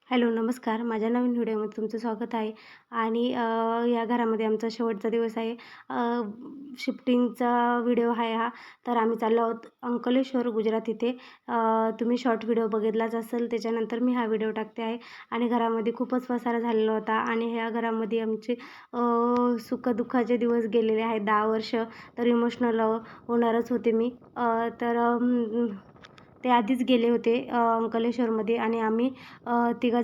Hello, नमस्कार. माझ्या नवीन व्हिडिओमध्ये तुमचं स्वागत आहे. आणि या घरामध्ये आमचा शेवटचा दिवस आहे. शिफ्टिंगचा व्हिडिओ आहे हा. तर आम्ही चाललो आहोत अंकलेश्वर, गुजरात इथे. तुम्ही शॉर्ट व्हिडिओ बघितलाच असेल. त्याच्यानंतर मी हा व्हिडिओ टाकते आहे. आणि घरामध्ये खूपच पसारा झालेला होता आणि ह्या घरामध्ये आमचे सुखदुःखाचे दिवस गेलेले आहेत 10 वर्ष. तर इमोशनल होणारच होते मी. ते आधीच गेले होते अंकलेश्वरमध्ये आणि आम्ही तिघं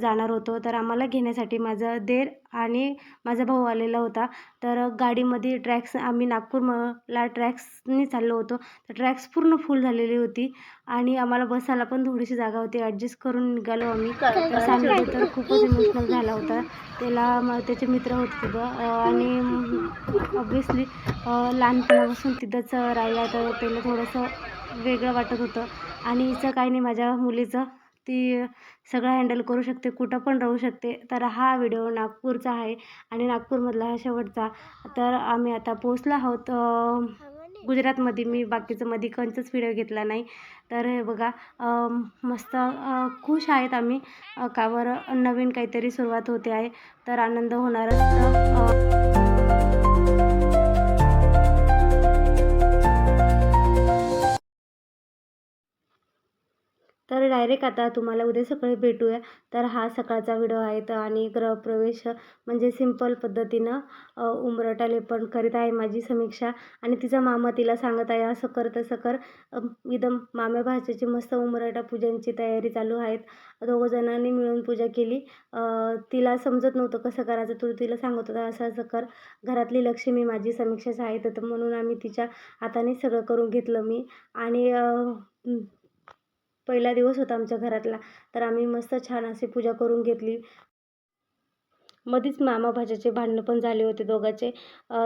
जाणार होतो. तर आम्हाला घेण्यासाठी माझा दीर आणि माझा भाऊ आलेला होता. तर गाडीमध्ये आम्ही नागपूरला ट्रॅक्सनी चाललो होतो. तर ट्रॅक्स पूर्ण फुल झालेली होती आणि आम्हाला बसायला पण थोडीशी जागा होती. ॲडजस्ट करून निघालो आम्ही. तर सानिध्य तर खूपच इमोशनल झाला होता. त्याचे मित्र होते तिथं आणि ऑब्व्हियसली लहानपणापासून तिथंच राहिला, तर त्याला थोडंसं वेगळं वाटत होतं. आणि हिचं काही नाही, माझ्या मुलीचं, ती सगळं हँडल करू शकते, कुठं पण राहू शकते. तर हा व्हिडिओ नागपूरचा आहे आणि नागपूरमधला हा शेवटचा. तर आम्ही आता पोहोचलो आहोत गुजरातमध्ये. मी बाकीचं मध्ये कोणताच व्हिडिओ घेतला नाही. तर हे बघा, मस्त खुश आहेत आम्ही. का बरं, नवीन काहीतरी सुरुवात होते आहे, तर आनंद होणारच. तर डायरेक्ट आता तुम्हाला उद्या सकाळी भेटूया. तर हा सकाळचा व्हिडिओ आहे. आणि गृहप्रवेश म्हणजे सिंपल पद्धतीनं उंबरठा लेपन करीत आहे माझी समीक्षा. आणि तिचा मामा तिला सांगत आहे, असं कर तसं कर. एकदम माम्या भाच्याची मस्त उंबरठा पूजांची तयारी चालू आहेत. दोघं जणांनी मिळून पूजा केली. तिला समजत नव्हतं कसं करायचं. तिला सांगत होता, असं असं कर. घरातली लक्ष्मी माझी समीक्षाच आहे, तर म्हणून आम्ही तिच्या हाताने सगळं करून घेतलं मी. आणि पहिला दिवस होता आमच्या घरातला. तर आम्ही मस्त छान अशी पूजा करून घेतली. मध्येच मामा भाच्याचे भांडणं पण झाले होते दोघांचे.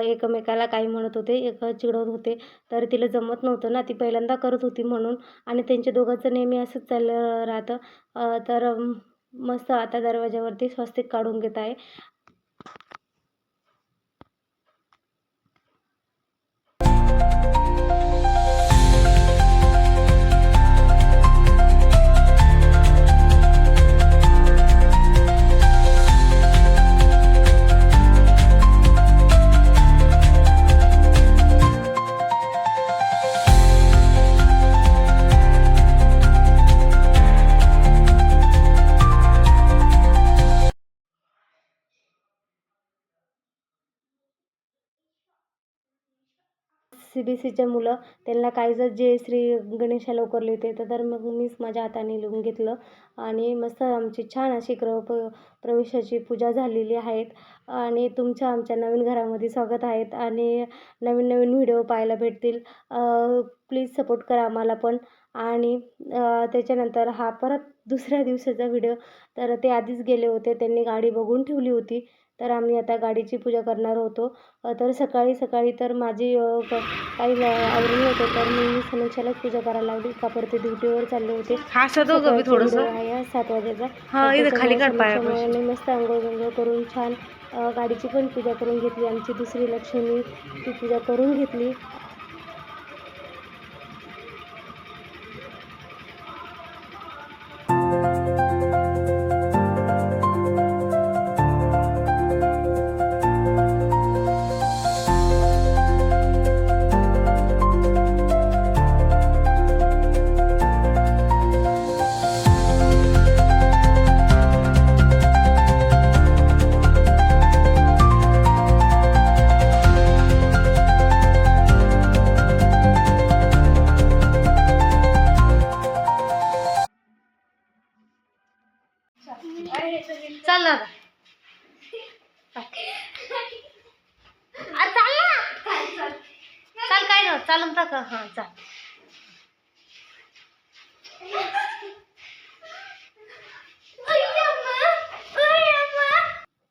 एकमेकाला काही म्हणत होते, एक चिडवत होते. तर तिला जमत नव्हतं ना, ती पहिल्यांदा करत होती म्हणून. आणि त्यांच्या दोघांचं नेहमी असंच चाललं राहतं. तर मस्त आता दरवाजावरती स्वस्तिक काढून घेत आहे. CBSEच्या मुलं, त्यांना काही जर जय श्री गणेशा लवकर लिहिते तर मग मीच माझ्या हाताने लिहून घेतलं. आणि मस्त आमची छान अशी प्रवेशाची पूजा झालेली आहेत. आणि तुमच्या आमच्या नवीन घरामध्ये स्वागत आहेत. आणि नवीन नवीन व्हिडिओ पाहायला भेटतील. प्लीज सपोर्ट करा आम्हाला पण. आणि त्याच्यानंतर हा परत दुसऱ्या दिवसाचा व्हिडिओ. तर ते आधीच गेले होते, त्यांनी गाडी बघून ठेवली होती. तर आम्ही आता गाडीची पूजा करणार होतो. तर सकाळी सकाळी तर माझी काही आवरून होते, तर मी समीक्षालाच पूजा करायला लावली. का परत ड्युटीवर चालले होते. आहे 7 वाजेचा. समीक्षामुळे मस्त आंघोळ करून छान गाडीची पण पूजा करून घेतली. आमची दुसरी लक्ष्मी, ती पूजा करून घेतली. चल ना, चल काय ना, चालून टाक. हां चाल.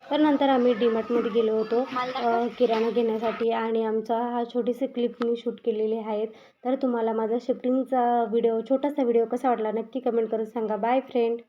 तर नंतर आम्ही डीमार्टमध्ये गेलो होतो किराणा घेण्यासाठी. आणि आमचा हा छोटीशी क्लिप मी शूट केलेली आहेत. तर तुम्हाला माझा शिफ्टिंगचा व्हिडिओ, छोटासा व्हिडिओ कसा वाटला नक्की कमेंट करून सांगा. Bye friend.